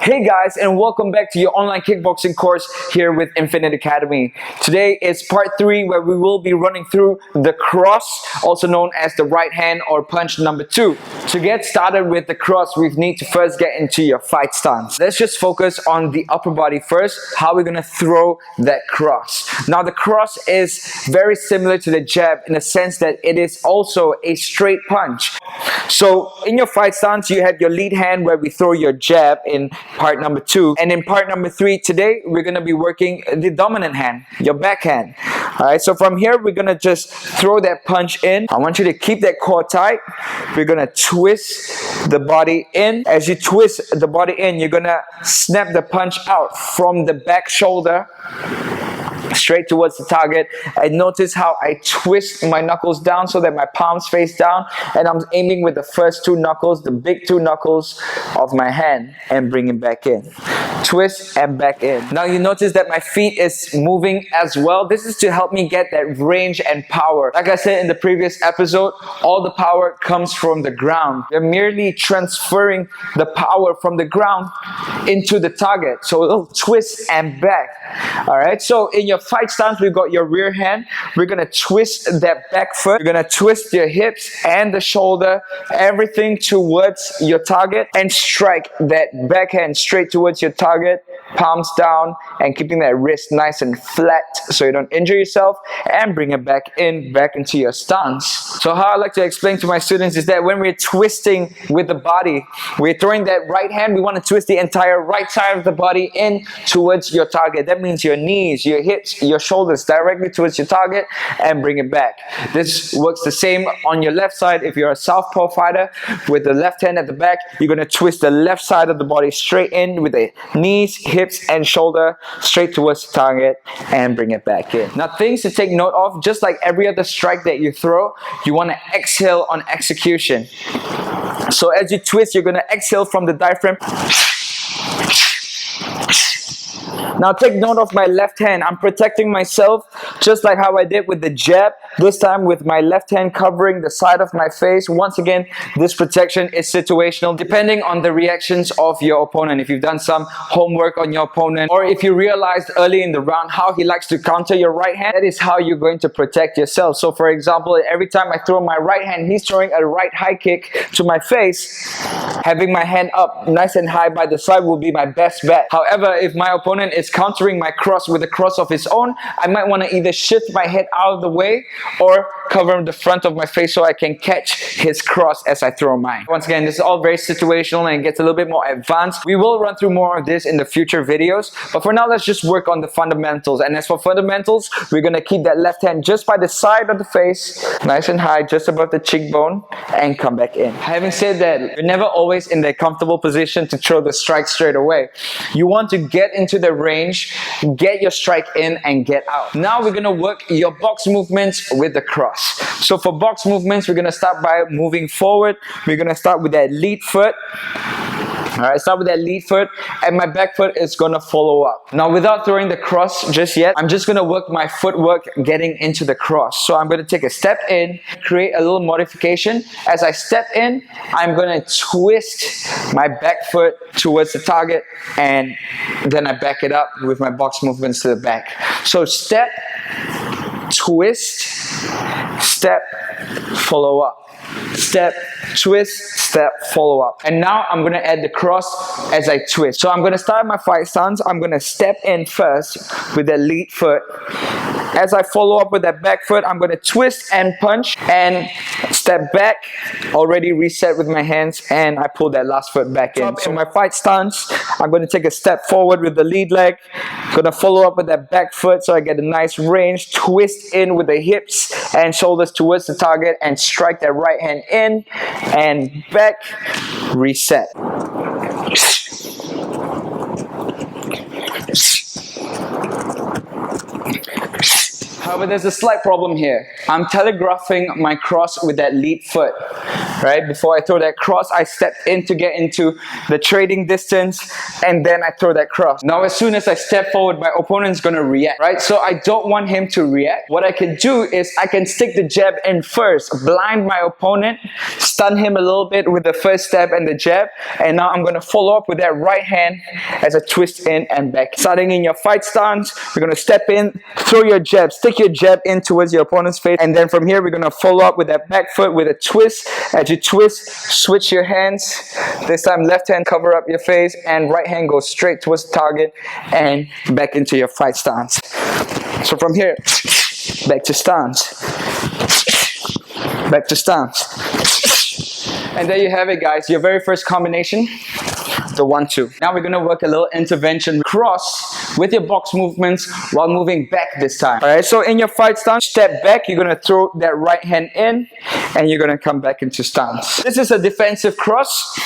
Hey guys, and welcome back to your online kickboxing course here with Infinite Academy. Today is part 3 where we will be running through the cross, also known as the right hand or punch number 2. To get started with the cross, we need to first get into your fight stance. Let's just focus on the upper body first, how we're going to throw that cross. Now the cross is very similar to the jab in the sense that it is also a straight punch. So in your fight stance, you have your lead hand where we throw your jab in part number 2, and in part number 3 today we're going to be working the dominant hand, your backhand. Alright, so from here we're going to just throw that punch in. I want you to keep that core tight. We're going to twist the body in. As you twist the body in, you're going to snap the punch out from the back shoulder straight towards the target. And notice how I twist my knuckles down so that my palms face down, and I'm aiming with the first 2 knuckles, the big 2 knuckles of my hand, and bring it back in. Twist and back in. Now you notice that my feet is moving as well. This is to help me get that range and power. Like I said in the previous episode, all the power comes from the ground. You're merely transferring the power from the ground into the target. So it'll twist and back. Alright, so in your fight stance, we've got your rear hand. We're going to twist that back foot. We're going to twist your hips and the shoulder, everything towards your target, and strike that backhand straight towards your target, palms down, and keeping that wrist nice and flat so you don't injure yourself, and bring it back into your stance. So how I like to explain to my students is that when we're twisting with the body, we're throwing that right hand, we want to twist the entire right side of the body in towards your target. That means your knees, your hips, your shoulders directly towards your target, and bring it back. This works the same on your left side. If you're a southpaw fighter, with the left hand at the back, you're going to twist the left side of the body straight in with the knees, hips, and shoulder straight towards the target, and bring it back in. Now things to take note of, just like every other strike that you throw, you want to exhale on execution. So as you twist, you're going to exhale from the diaphragm. Now take note of my left hand. I'm protecting myself just like how I did with the jab, this time with my left hand covering the side of my face. Once again, this protection is situational depending on the reactions of your opponent. If you've done some homework on your opponent, or if you realized early in the round how he likes to counter your right hand, that is how you're going to protect yourself. So for example, every time I throw my right hand, he's throwing a right high kick to my face. Having my hand up nice and high by the side will be my best bet. However, if my opponent is countering my cross with a cross of his own, I might want to either shift my head out of the way or cover the front of my face so I can catch his cross as I throw mine. Once again, this is all very situational and it gets a little bit more advanced. We will run through more of this in the future videos, but for now, let's just work on the fundamentals. And as for fundamentals, we're going to keep that left hand just by the side of the face, nice and high, just above the cheekbone, and come back in. Having said that, you're never always in the comfortable position to throw the strike straight away. You want to get into the range, get your strike in, and get out. Now we're going to work your box movements with the cross. So for box movements, we're going to start by moving forward. We're going to start with that lead foot. Alright, start with that lead foot, and my back foot is going to follow up. Now without throwing the cross just yet, I'm just going to work my footwork getting into the cross. So I'm going to take a step in, create a little modification. As I step in, I'm going to twist my back foot towards the target, and then I back it up with my box movements to the back. So step, twist, step, follow up. Step, twist, step, follow up. And now I'm going to add the cross as I twist. So I'm going to start my fight stance. I'm going to step in first with the lead foot. As I follow up with that back foot, I'm going to twist and punch and step back, already reset with my hands, and I pull that last foot back in. So in my fight stance, I'm going to take a step forward with the lead leg. I'm going to follow up with that back foot so I get a nice range, twist in with the hips and shoulders towards the target, and strike that right hand in and back, reset. But there's a slight problem here. I'm telegraphing my cross with that lead foot, right? Before I throw that cross, I step in to get into the trading distance, and then I throw that cross. Now, as soon as I step forward, my opponent's gonna react, right? So I don't want him to react. What I can do is I can stick the jab in first, blind my opponent, stun him a little bit with the first step and the jab, and now I'm gonna follow up with that right hand as a twist in and back. Starting in your fight stance, we're gonna step in, throw your jab, stick your jab in towards your opponent's face, and then from here we're gonna follow up with that back foot with a twist. As you twist, switch your hands. This time left hand cover up your face, and right hand goes straight towards the target and back into your fight stance. So from here, back to stance, back to stance. And there you have it, guys, your very first combination, the 1-2. Now we're going to work a little intervention cross with your box movements while moving back this time. Alright, so in your fight stance, step back, you're going to throw that right hand in, and you're going to come back into stance. This is a defensive cross.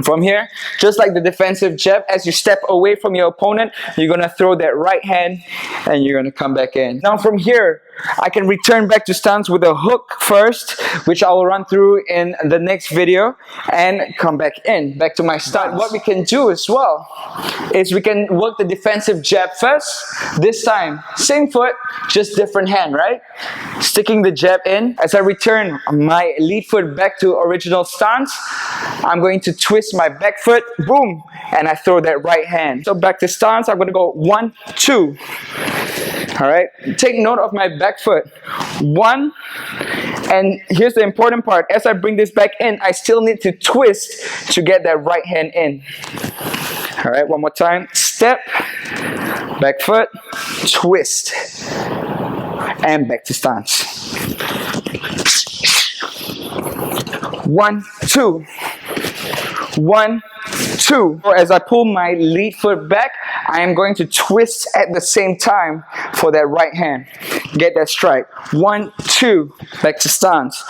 From here, just like the defensive jab, as you step away from your opponent, you're going to throw that right hand, and you're going to come back in. Now from here, I can return back to stance with a hook first, which I will run through in the next video, and come back in, back to my stance. What we can do as well is we can work the defensive jab first. This time, same foot, just different hand, right? Sticking the jab in. As I return my lead foot back to original stance, I'm going to twist my back foot, boom, and I throw that right hand. So back to stance, I'm going to go 1, 2. Alright, take note of my back foot. 1, and here's the important part. As I bring this back in, I still need to twist to get that right hand in. Alright, one more time. Step, back foot, twist, and back to stance. 1, 2. 1, 2. As I pull my lead foot back, I am going to twist at the same time for that right hand. Get that strike. 1, 2. Back to stance.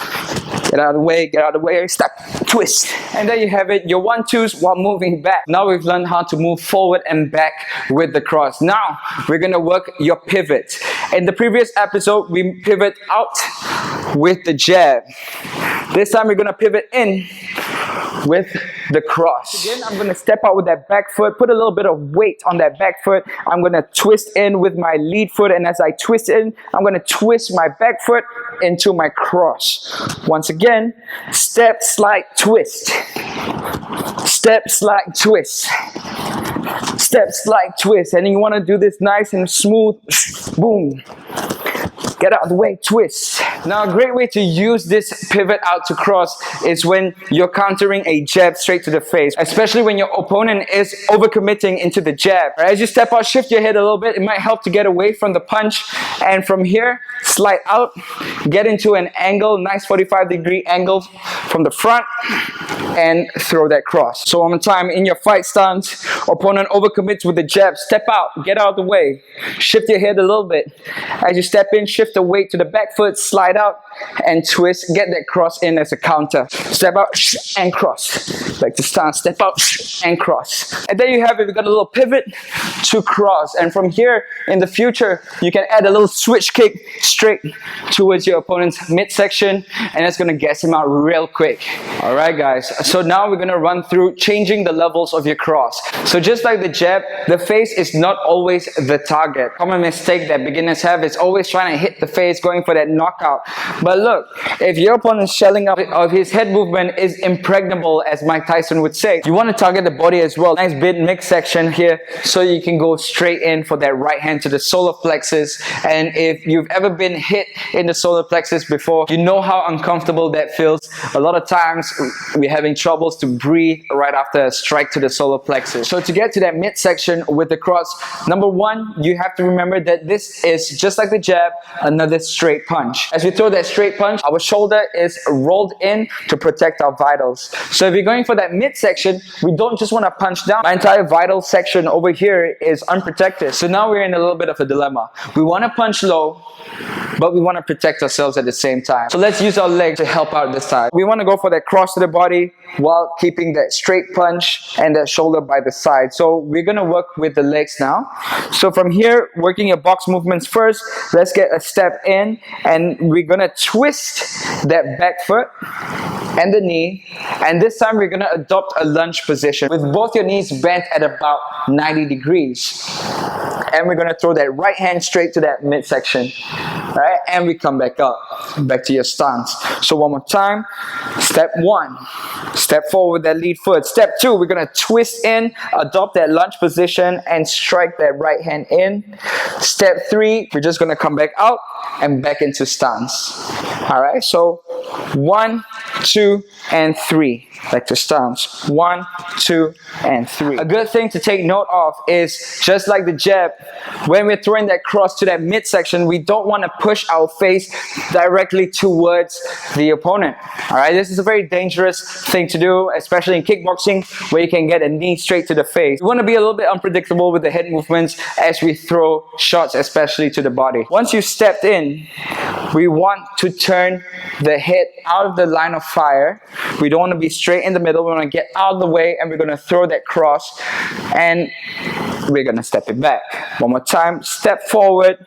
Get out of the way, get out of the way, stop, twist. And there you have it, your 1-2s while moving back. Now we've learned how to move forward and back with the cross. Now we're going to work your pivot. In the previous episode, we pivot out with the jab. This time we're going to pivot in with the cross. Again, I'm going to step out with that back foot, put a little bit of weight on that back foot. I'm going to twist in with my lead foot, and as I twist in, I'm going to twist my back foot into my cross. Once again, step, slide, twist. Step, slide, twist. Step, slide, twist. And you want to do this nice and smooth. Boom. Get out of the way, twist. Now, a great way to use this pivot out to cross is when you're countering a jab straight to the face, especially when your opponent is overcommitting into the jab. As you step out, shift your head a little bit. It might help to get away from the punch. And from here, slide out, get into an angle, nice 45-degree angle from the front, and throw that cross. So one more time, in your fight stance, opponent overcommits with the jab, step out, get out of the way, shift your head a little bit. As you step in, shift the weight to the back foot, slide out, and twist, get that cross in as a counter. Step out, and cross. Back to stance, step out, and cross. And there you have it, we got a little pivot to cross. And from here, in the future, you can add a little switch kick straight towards your opponent's midsection, and it's gonna gas him out real quick. Alright guys, so now we're gonna run through changing the levels of your cross. So just like the jab, the face is not always the target. Common mistake that beginners have is always trying to hit the face, going for that knockout. But look, if your opponent's shelling up of his head movement is impregnable, as Mike Tyson would say, you want to target the body as well. Nice bit midsection here, so you can go straight in for that right hand to the solar plexus. And if you've ever been hit in the solar plexus before, you know how uncomfortable that feels. A lot of times we're having troubles to breathe right after a strike to the solar plexus. So to get to that midsection with the cross, number one, you have to remember that this is just like the jab, another straight punch. As we throw that straight punch, our shoulder is rolled in to protect our vitals. So if you're going for that midsection, we don't just want to punch down. My entire vital section over here is unprotected. So now we're in a little bit of a dilemma. We want to punch low, but we want to protect ourselves at the same time. So let's use our legs to help out this time. We want to go for that cross to the body, while keeping that straight punch and that shoulder by the side. So we're gonna work with the legs now. So from here, working your box movements first, let's get a step in, and we're gonna twist that back foot and the knee, and this time we're gonna adopt a lunge position with both your knees bent at about 90 degrees. And we're gonna throw that right hand straight to that midsection, right? And we come back up, back to your stance. So one more time. Step one, step forward with that lead foot. Step two, we're gonna twist in, adopt that lunge position, and strike that right hand in. Step three, we're just gonna come back out and back into stance. All right, so 1, 2, and 3. Back to stance. 1, 2, and 3. A good thing to take note of is, just like the jab, when we're throwing that cross to that midsection, we don't want to push our face directly towards the opponent. All right, this is a very dangerous thing to do, especially in kickboxing, where you can get a knee straight to the face. We want to be a little bit unpredictable with the head movements as we throw shots, especially to the body. Once you've stepped in, we want to turn the head out of the line of fire. We don't want to be straight in the middle. We want to get out of the way, and we're going to throw that cross, and we're going to step it back. One more time, step forward.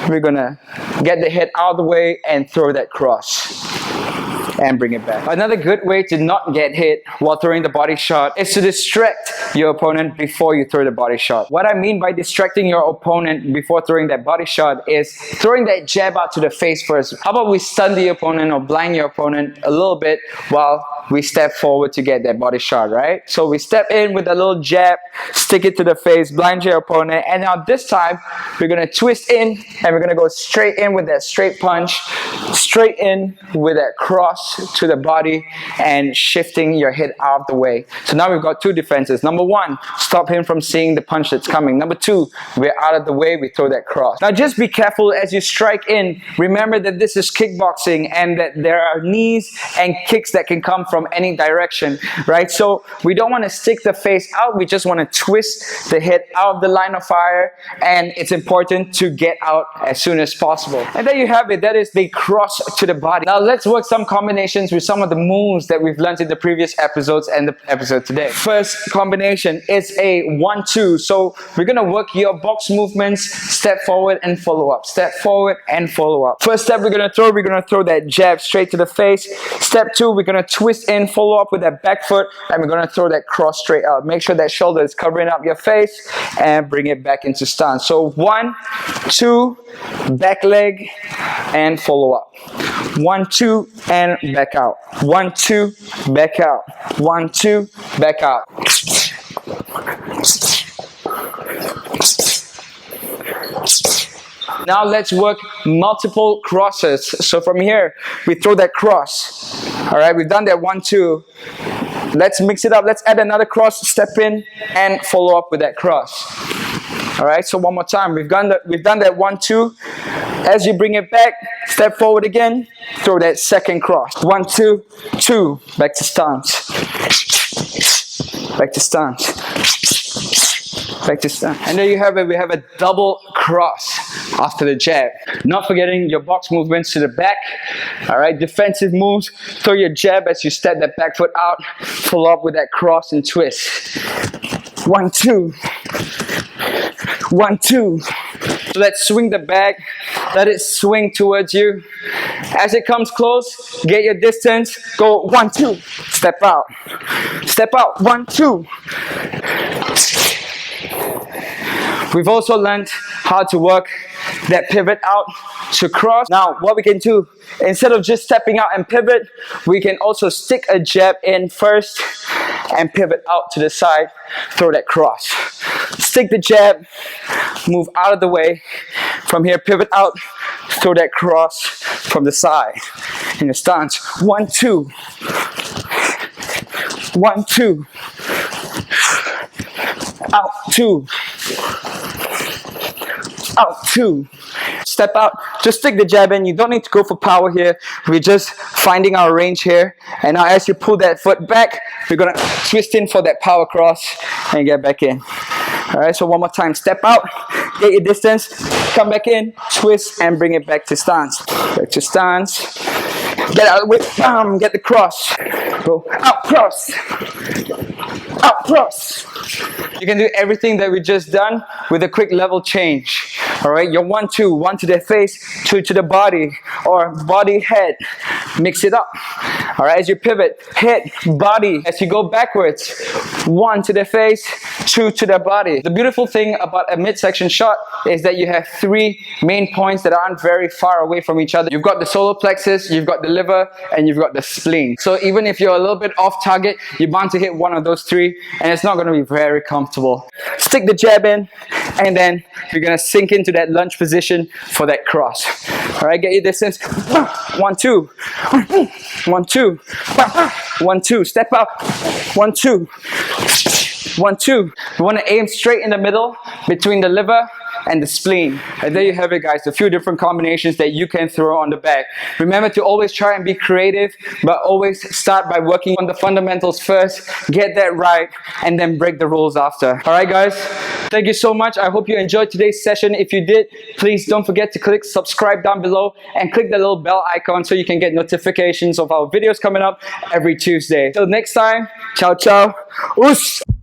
We're going to get the head out of the way and throw that cross and bring it back. Another good way to not get hit while throwing the body shot is to distract your opponent before you throw the body shot. What I mean by distracting your opponent before throwing that body shot is throwing that jab out to the face first. How about we stun the opponent or blind your opponent a little bit while we step forward to get that body shot, right? So we step in with a little jab, stick it to the face, blind your opponent, and now this time we're gonna twist in, and we're gonna go straight in with that straight punch, straight in with that cross to the body, and shifting your head out of the way. So now we've got two defenses. Number one, stop him from seeing the punch that's coming. Number two, we're out of the way, we throw that cross. Now just be careful as you strike in. Remember that this is kickboxing, and that there are knees and kicks that can come from any direction, right? So we don't want to stick the face out, we just want to twist the head out of the line of fire, and it's important to get out as soon as possible. And there you have it, that is the cross to the body. Now let's work some combinations with some of the moves that we've learned in the previous episodes and the episode today. First combination is a 1-2. So we're going to work your box movements, step forward and follow up, step forward and follow up. First step we're going to throw that jab straight to the face. Step two, we're going to twist in, follow up with that back foot, and we're going to throw that cross straight out. Make sure that shoulder is covering up your face and bring it back into stance. So 1, 2, back leg and follow up. 1, 2, and back out. 1, 2, back out. 1, 2, back out. Now let's work multiple crosses. So from here, we throw that cross. All right, we've done that 1, 2. Let's mix it up. Let's add another cross, step in, and follow up with that cross. All right, so one more time. We've done that 1, 2. As you bring it back, step forward again, throw that second cross. 1, 2, 2. Back to stance. Back to stance. Back to stance. And there you have it. We have a double cross after the jab. Not forgetting your box movements to the back. All right, defensive moves. Throw your jab as you step that back foot out. Follow up with that cross and twist. 1, 2. 1, 2. So let's swing the bag. Let it swing towards you. As it comes close, get your distance. Go 1, 2. Step out. Step out. 1, 2. We've also learned how to work that pivot out to cross. Now, what we can do, instead of just stepping out and pivot, we can also stick a jab in first and pivot out to the side, throw that cross. Stick the jab, move out of the way. From here, pivot out, throw that cross from the side. In the stance, 1, 2. 1, 2. Out, 2. Out, 2. Step out, just stick the jab in. You don't need to go for power here. We're just finding our range here. And now as you pull that foot back, we're going to twist in for that power cross and get back in. All right, so one more time. Step out, get your distance, come back in, twist, and bring it back to stance. Back to stance. Get out of the way. Bam. Get the cross. Go out cross. Out cross. You can do everything that we just done with a quick level change. Alright, your 1-2, 1 to the face, 2 to the body, or body, head. Mix it up. Alright, as you pivot, head, body. As you go backwards, 1 to the face, 2 to the body. The beautiful thing about a midsection shot is that you have 3 main points that aren't very far away from each other. You've got the solar plexus, you've got the liver, and you've got the spleen. So even if you're a little bit off target, you're bound to hit one of those 3, and it's not going to be very comfortable. Stick the jab in, and then you're going to sink into that lunge position for that cross. Alright, get your distance. 1-2. 1-2. 1-2. Step out. 1-2. 1-2. You want to aim straight in the middle between the liver and the spleen. And there you have it, guys, a few different combinations that you can throw on the back. Remember to always try and be creative, but always start by working on the fundamentals first, get that right, and then break the rules after. Alright guys, thank you so much. I hope you enjoyed today's session. If you did, please don't forget to click subscribe down below and click the little bell icon so you can get notifications of our videos coming up every Tuesday. Till next time, ciao ciao, us!